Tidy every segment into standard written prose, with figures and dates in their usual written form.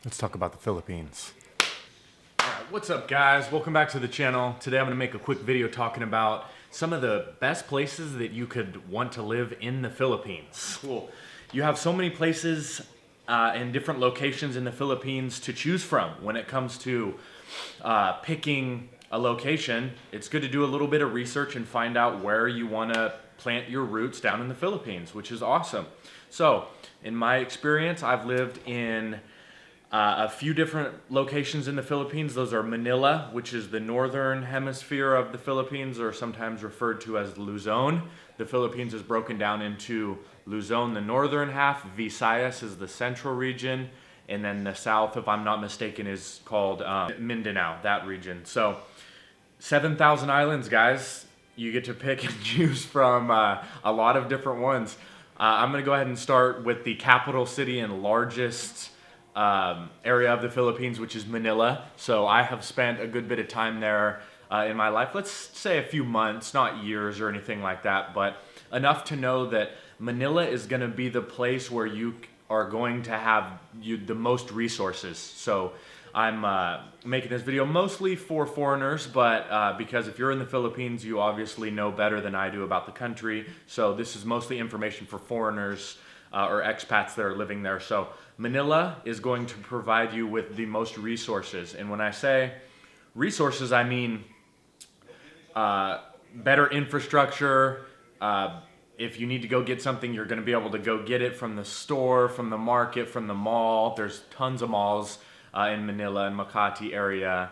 Let's talk about the Philippines. Alright, what's up guys? Welcome back to the channel. Today I'm going to make a quick video talking about some of the best places that you could want to live in the Philippines. Well, you have so many places and different locations in the Philippines to choose from when it comes to picking a location. It's good to do a little bit of research and find out where you want to plant your roots down in the Philippines, which is awesome. So, in my experience, I've lived in a few different locations in the Philippines. Those are Manila, which is the northern hemisphere of the Philippines, or sometimes referred to as Luzon. The Philippines is broken down into Luzon, the northern half, Visayas is the central region, and then the south, if I'm not mistaken, is called Mindanao, that region. So 7,000 islands, guys. You get to pick and choose from a lot of different ones. I'm going to go ahead and start with the capital city and largest area of the Philippines, which is Manila. So I have spent a good bit of time there in my life. Let's say a few months, not years or anything like that, but enough to know that Manila is going to be the place where you are going to have the most resources. So I'm making this video mostly for foreigners, but because if you're in the Philippines, you obviously know better than I do about the country. So this is mostly information for foreigners or expats that are living there. So Manila is going to provide you with the most resources. And when I say resources, I mean better infrastructure. If you need to go get something, you're going to be able to go get it from the store, from the market, from the mall. There's tons of malls in Manila and Makati area,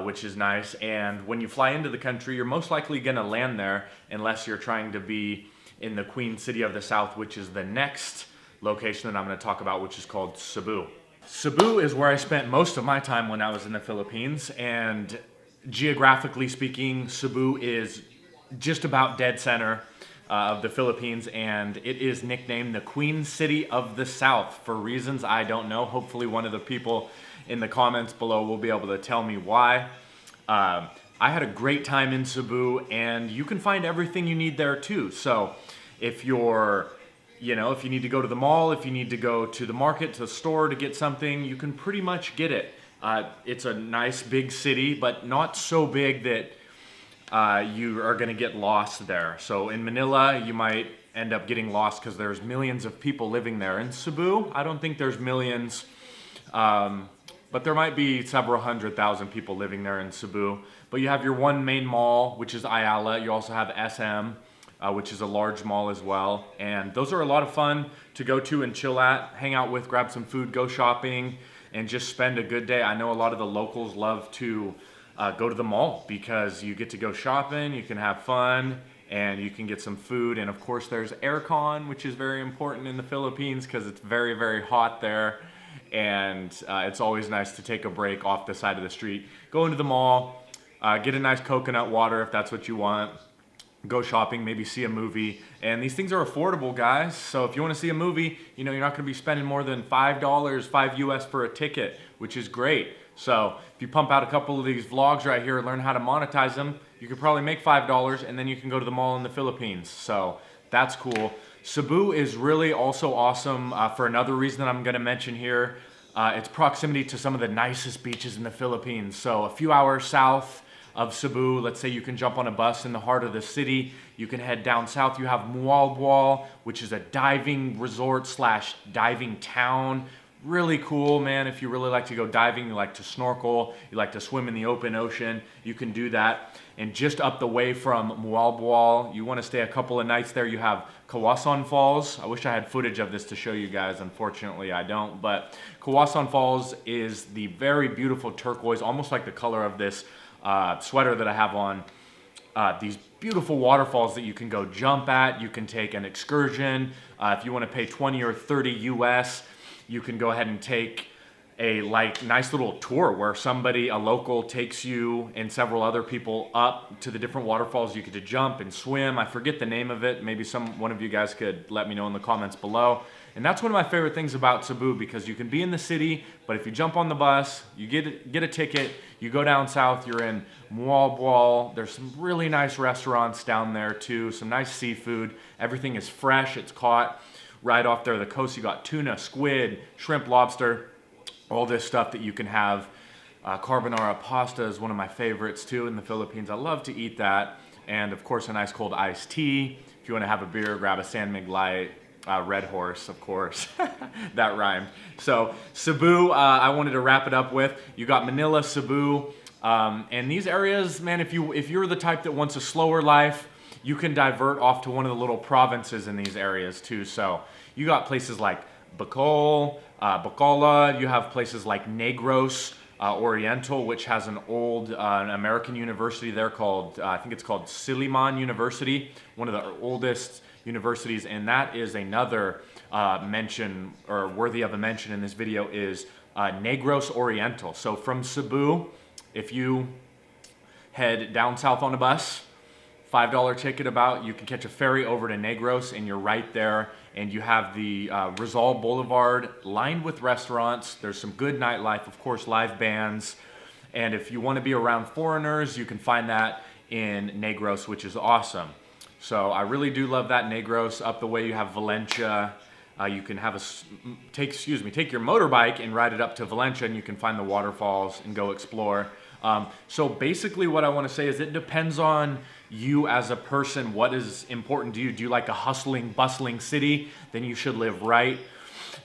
which is nice. And when you fly into the country, you're most likely going to land there unless you're trying to be in the Queen City of the South, which is the next location that I'm going to talk about, which is called Cebu. Cebu is where I spent most of my time when I was in the Philippines, and geographically speaking, Cebu is just about dead center of the Philippines, and it is nicknamed the Queen City of the South for reasons I don't know. Hopefully one of the people in the comments below will be able to tell me why. I had a great time in Cebu, and you can find everything you need there too. So if you're, if you need to go to the mall, if you need to go to the market, to the store to get something, you can pretty much get it. It's a nice big city, but not so big that you are going to get lost there. So in Manila, you might end up getting lost because there's millions of people living there. In Cebu, I don't think there's millions, but there might be several 100,000 people living there in Cebu. But you have your one main mall, which is Ayala. You also have SM, which is a large mall as well. And those are a lot of fun to go to and chill at, hang out with, grab some food, go shopping, and just spend a good day. I know a lot of the locals love to go to the mall because you get to go shopping, you can have fun, and you can get some food. And of course there's aircon, which is very important in the Philippines because it's very, very hot there. And it's always nice to take a break off the side of the street, go into the mall, get a nice coconut water if that's what you want, go shopping, maybe see a movie. And these things are affordable, guys. So if you want to see a movie, you're not going to be spending more than $5, $5 US for a ticket, which is great. So if you pump out a couple of these vlogs right here and learn how to monetize them, you could probably make $5 and then you can go to the mall in the Philippines. So that's cool. Cebu is really also awesome for another reason that I'm going to mention here. Its proximity to some of the nicest beaches in the Philippines. So a few hours south of Cebu, let's say you can jump on a bus in the heart of the city. You can head down south. You have Mualboal, which is a diving resort slash diving town. Really cool, man. If you really like to go diving, you like to snorkel, you like to swim in the open ocean, you can do that. And just up the way from Mualboal, you want to stay a couple of nights there, you have Kawasan Falls. I wish I had footage of this to show you guys. Unfortunately, I don't. But Kawasan Falls is the very beautiful turquoise, almost like the color of this sweater that I have on. These beautiful waterfalls that you can go jump at. You can take an excursion. If you want to pay 20 or 30 US, you can go ahead and take a nice little tour where a local takes you and several other people up to the different waterfalls you get to jump and swim. I forget the name of it. Maybe one of you guys could let me know in the comments below. And that's one of my favorite things about Cebu, because you can be in the city, but if you jump on the bus, you get a ticket, you go down south, you're in Mualboal. There's some really nice restaurants down there too, some nice seafood. Everything is fresh, it's caught right off there the coast. You got tuna, squid, shrimp, lobster. all this stuff that you can have. Carbonara pasta is one of my favorites too in the Philippines. I love to eat that. And of course, a nice cold iced tea. If you want to have a beer, grab a San Mig Light. Red Horse, of course. That rhymed. So Cebu, I wanted to wrap it up with. You got Manila, Cebu, and these areas, man, if you're the type that wants a slower life, you can divert off to one of the little provinces in these areas too. So you got places like Bacola, you have places like Negros Oriental, which has an old American university there called, I think it's called Silliman University, one of the oldest universities, and that is another mention, or worthy of a mention in this video, is Negros Oriental. So from Cebu, if you head down south on a bus, $5 ticket you can catch a ferry over to Negros, and you're right there, and you have the Rizal Boulevard lined with restaurants. There's some good nightlife, of course, live bands, and if you want to be around foreigners, you can find that in Negros, which is awesome. So I really do love that. Negros. Up the way you have Valencia. You can have take your motorbike and ride it up to Valencia, and you can find the waterfalls and go explore. So basically what I want to say is it depends on you as a person. What is important to you? Do you like a hustling, bustling city? Then you should live right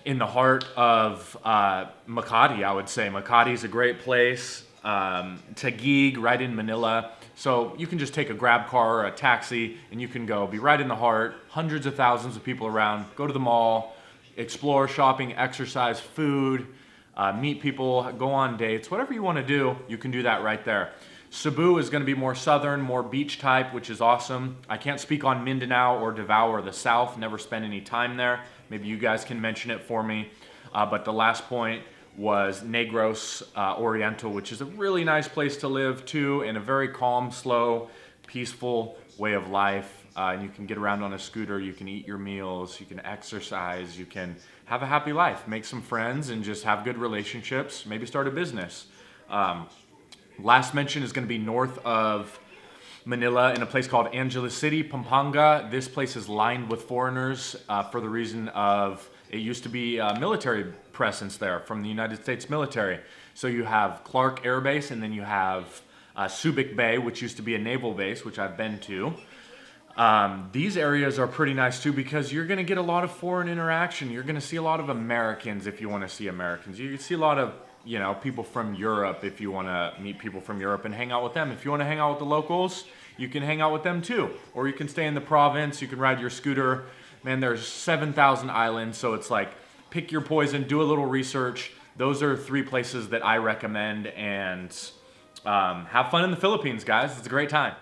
in the heart of Makati, I would say. Makati is a great place. Taguig, right in Manila. So you can just take a grab car or a taxi, and you can be right in the heart. Hundreds of thousands of people around. Go to the mall, explore, shopping, exercise, food, meet people, go on dates. Whatever you want to do, you can do that right there. Cebu is going to be more southern, more beach type, which is awesome. I can't speak on Mindanao or Davao or the South. Never spent any time there. Maybe you guys can mention it for me. But the last point was Negros Oriental, which is a really nice place to live too, and a very calm, slow, peaceful way of life. And you can get around on a scooter, you can eat your meals, you can exercise, you can have a happy life, make some friends, and just have good relationships, maybe start a business. Last mention is going to be north of Manila in a place called Angeles City, Pampanga. This place is lined with foreigners for the reason of it used to be a military presence there from the United States military. So you have Clark Air Base, and then you have Subic Bay, which used to be a naval base, which I've been to. These areas are pretty nice too because you're going to get a lot of foreign interaction. You're going to see a lot of Americans if you want to see Americans. You see a lot of people from Europe if you want to meet people from Europe and hang out with them. If you want to hang out with the locals, you can hang out with them too. Or you can stay in the province, you can ride your scooter. Man, there's 7,000 islands, so it's like pick your poison, do a little research. Those are 3 places that I recommend, and have fun in the Philippines, guys. It's a great time.